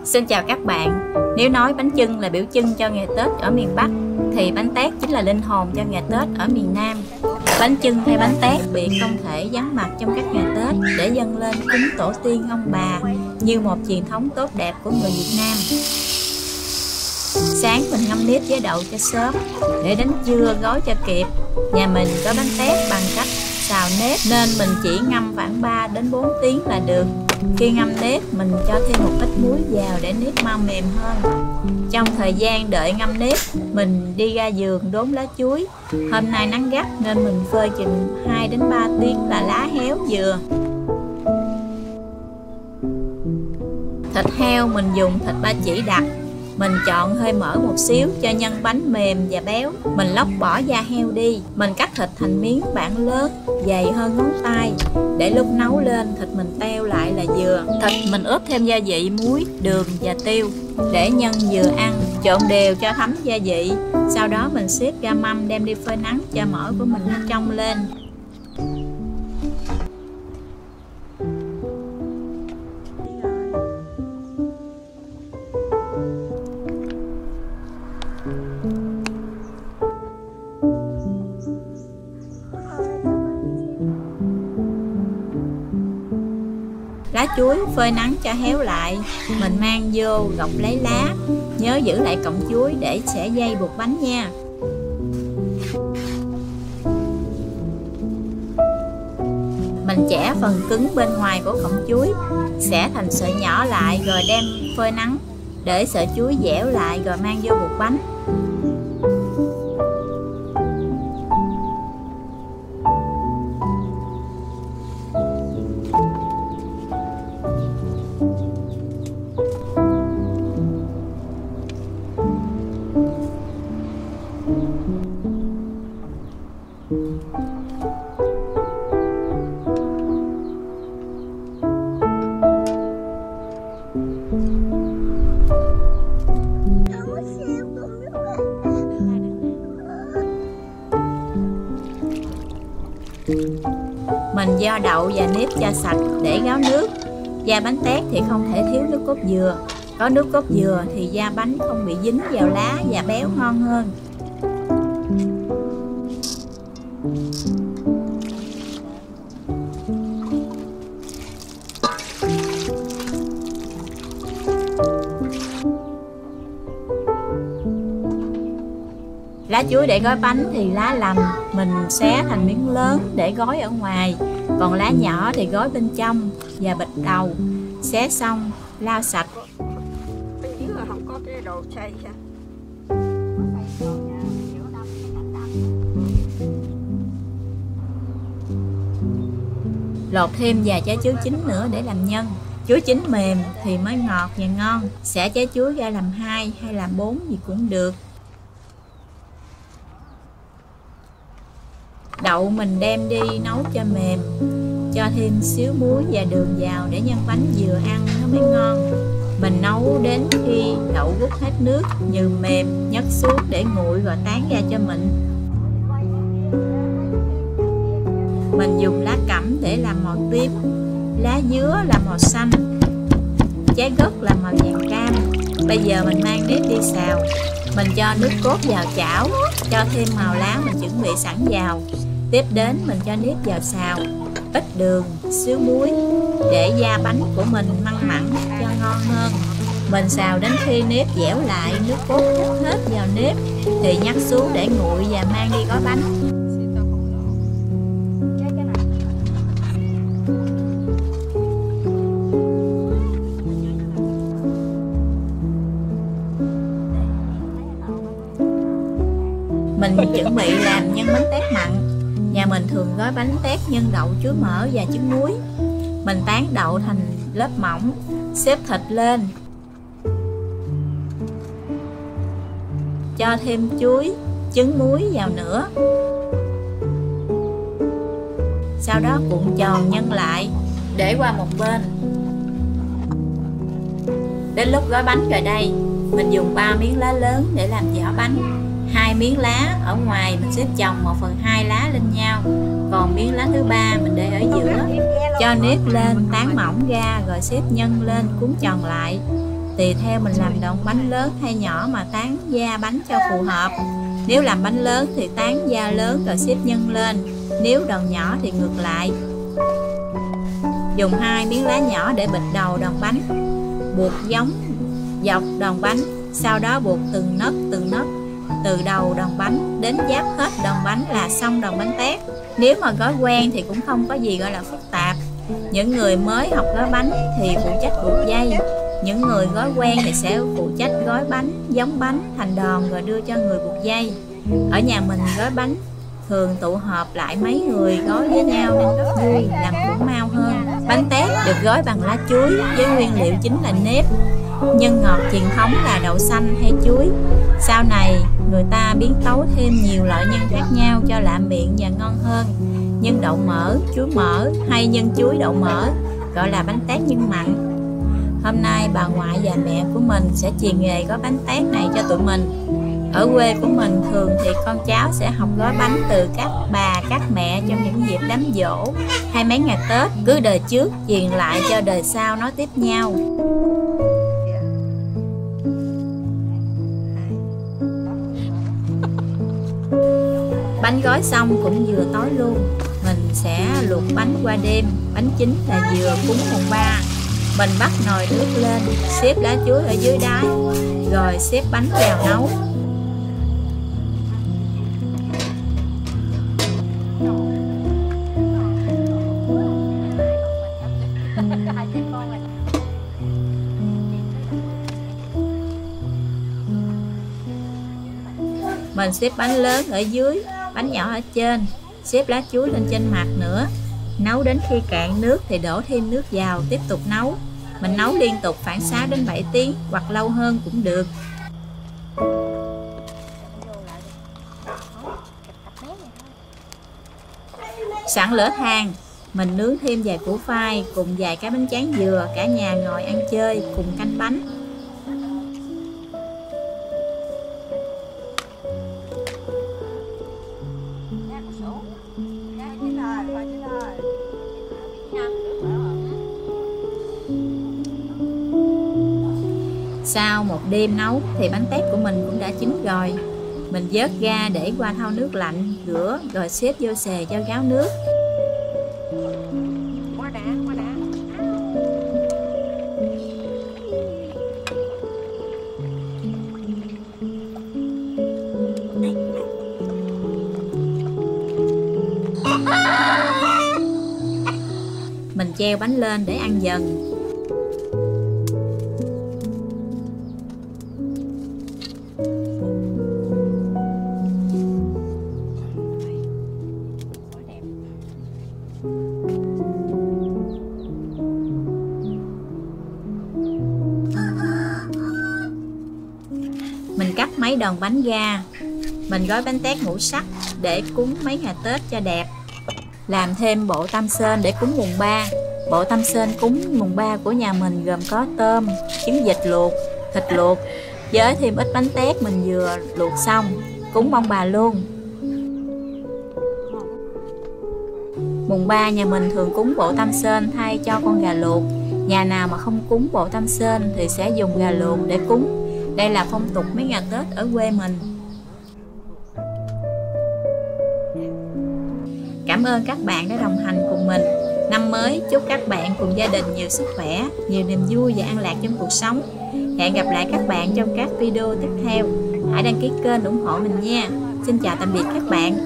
Xin chào các bạn. Nếu nói bánh chưng là biểu trưng cho ngày Tết ở miền Bắc thì bánh tét chính là linh hồn cho ngày Tết ở miền Nam. Bánh chưng hay bánh tét biệt không thể vắng mặt trong các ngày Tết để dâng lên cúng tổ tiên ông bà như một truyền thống tốt đẹp của người Việt Nam. Sáng mình ngâm nếp với đậu cho sớm để đến trưa gói cho kịp. Nhà mình có bánh tét bằng cách xào nếp nên mình chỉ ngâm khoảng 3 đến 4 tiếng là được. Khi ngâm nếp mình cho thêm một ít muối vào để nếp mau mềm hơn. Trong thời gian đợi ngâm nếp mình đi ra vườn đốn lá chuối. Hôm nay nắng gắt nên mình phơi chừng 2 đến 3 tiếng là lá héo vừa. Thịt heo mình dùng thịt ba chỉ đặc. Mình chọn hơi mỡ một xíu cho nhân bánh mềm và béo. Mình lóc bỏ da heo đi. Mình cắt thịt thành miếng bản lớn, dày hơn ngón tay. Để lúc nấu lên thịt mình teo lại là vừa. Thịt mình ướp thêm gia vị muối, đường và tiêu để nhân vừa ăn. Trộn đều cho thấm gia vị. Sau đó mình xếp ra mâm đem đi phơi nắng cho mỡ của mình nó trong lên. Lá chuối phơi nắng cho héo lại, mình mang vô gọt lấy lá. Nhớ giữ lại cọng chuối để xẻ dây buộc bánh nha. Mình chẻ phần cứng bên ngoài của cọng chuối, xẻ thành sợi nhỏ lại rồi đem phơi nắng để sợi chuối dẻo lại rồi mang vô buộc bánh. Mình vo đậu và nếp cho sạch để ráo nước. Da bánh tét thì không thể thiếu nước cốt dừa. Có nước cốt dừa thì da bánh không bị dính vào lá và béo ngon hơn. Lá chuối để gói bánh thì lá lầm mình xé thành miếng lớn để gói ở ngoài. Còn lá nhỏ thì gói bên trong và bịch đầu. Xé xong lau sạch. Bên dưới là không có cái đồ xay ha. Lột thêm vài trái chuối chín nữa để làm nhân. Chuối chín mềm thì mới ngọt và ngon. Xẻ trái chuối ra làm 2 hay làm 4 gì cũng được. Đậu mình đem đi nấu cho mềm, cho thêm xíu muối và đường vào để nhân bánh vừa ăn nó mới ngon. Mình nấu đến khi đậu rút hết nước, nhừ mềm, nhấc xuống để nguội rồi tán ra cho mịn. Mình dùng lá cẩm để làm màu tím, lá dứa là màu xanh, trái gấc là màu vàng cam. Bây giờ mình mang nếp đi xào. Mình cho nước cốt vào chảo, cho thêm màu lá mình chuẩn bị sẵn vào. Tiếp đến mình cho nếp vào xào, ít đường, xíu muối để da bánh của mình mặn mặn cho ngon hơn. Mình xào đến khi nếp dẻo lại, nước cốt hút hết vào nếp thì nhắc xuống để nguội và mang đi gói bánh. Mình chuẩn bị làm nhân bánh tét mặn. Nhà mình thường gói bánh tét nhân đậu, chuối mỡ và trứng muối. Mình tán đậu thành lớp mỏng, xếp thịt lên, cho thêm chuối, trứng muối vào nữa. Sau đó cuộn tròn nhân lại, để qua một bên. Đến lúc gói bánh rồi đây, mình dùng 3 miếng lá lớn để làm vỏ bánh. 2 miếng lá ở ngoài mình xếp chồng 1/2 lá lên nhau, còn miếng lá thứ 3 mình để ở giữa. Cho nếp lên tán mỏng ra rồi xếp nhân lên cuốn tròn lại. Tùy theo mình làm đòn bánh lớn hay nhỏ mà tán da bánh cho phù hợp. Nếu làm bánh lớn thì tán da lớn rồi xếp nhân lên, nếu đòn nhỏ thì ngược lại. Dùng 2 miếng lá nhỏ để bịt đầu đòn bánh, buộc giống dọc đòn bánh, sau đó buộc từng nấc từ đầu đòn bánh đến giáp hết đòn bánh là xong đòn bánh tét. Nếu mà gói quen thì cũng không có gì gọi là phức tạp. Những người mới học gói bánh thì phụ trách buộc dây, những người gói quen thì sẽ phụ trách gói bánh, giống bánh thành đòn rồi đưa cho người buộc dây. Ở nhà mình gói bánh thường tụ họp lại mấy người gói với nhau nên rất vui, làm cũng mau hơn. Bánh tét được gói bằng lá chuối với nguyên liệu chính là nếp. Nhân ngọt truyền thống là đậu xanh hay chuối. Sau này người ta biến tấu thêm nhiều loại nhân khác nhau cho lạ miệng và ngon hơn. Nhân đậu mỡ, chuối mỡ hay nhân chuối đậu mỡ, gọi là bánh tét nhân mặn. Hôm nay bà ngoại và mẹ của mình sẽ truyền nghề gói bánh tét này cho tụi mình. Ở quê của mình thường thì con cháu sẽ học gói bánh từ các bà, các mẹ trong những dịp đám giỗ hay mấy ngày Tết, cứ đời trước truyền lại cho đời sau nói tiếp nhau. Bánh gói xong cũng vừa tối luôn. Mình sẽ luộc bánh qua đêm. Bánh chính là vừa cúng mùng 3. Mình bắt nồi nước lên, xếp lá chuối ở dưới đáy, rồi xếp bánh vào nấu. Mình xếp bánh lớn ở dưới, bánh nhỏ ở trên, xếp lá chuối lên trên mặt nữa. Nấu đến khi cạn nước thì đổ thêm nước vào, tiếp tục nấu. Mình nấu liên tục khoảng 6 đến 7 tiếng hoặc lâu hơn cũng được. Sẵn lửa than, mình nướng thêm vài củ khoai cùng vài cái bánh tráng dừa, cả nhà ngồi ăn chơi cùng canh bánh. Sau một đêm nấu thì bánh tét của mình cũng đã chín rồi. Mình vớt ra để qua thau nước lạnh, rửa rồi xếp vô xề cho ráo nước. Mình treo bánh lên để ăn dần. Mình cắt mấy đòn bánh ra. Mình gói bánh tét ngũ sắc để cúng mấy ngày Tết cho đẹp. Làm thêm bộ tam sên để cúng mùng 3. Bộ tam sên cúng mùng 3 của nhà mình gồm có tôm, trứng vịt luộc, thịt luộc, với thêm ít bánh tét mình vừa luộc xong, cúng ông bà luôn. Mùng 3 nhà mình thường cúng bộ tam sên thay cho con gà luộc. Nhà nào mà không cúng bộ tam sên thì sẽ dùng gà luộc để cúng. Đây là phong tục mấy ngày Tết ở quê mình. Cảm ơn các bạn đã đồng hành cùng mình. Năm mới chúc các bạn cùng gia đình nhiều sức khỏe, nhiều niềm vui và an lạc trong cuộc sống. Hẹn gặp lại các bạn trong các video tiếp theo. Hãy đăng ký kênh ủng hộ mình nha. Xin chào tạm biệt các bạn.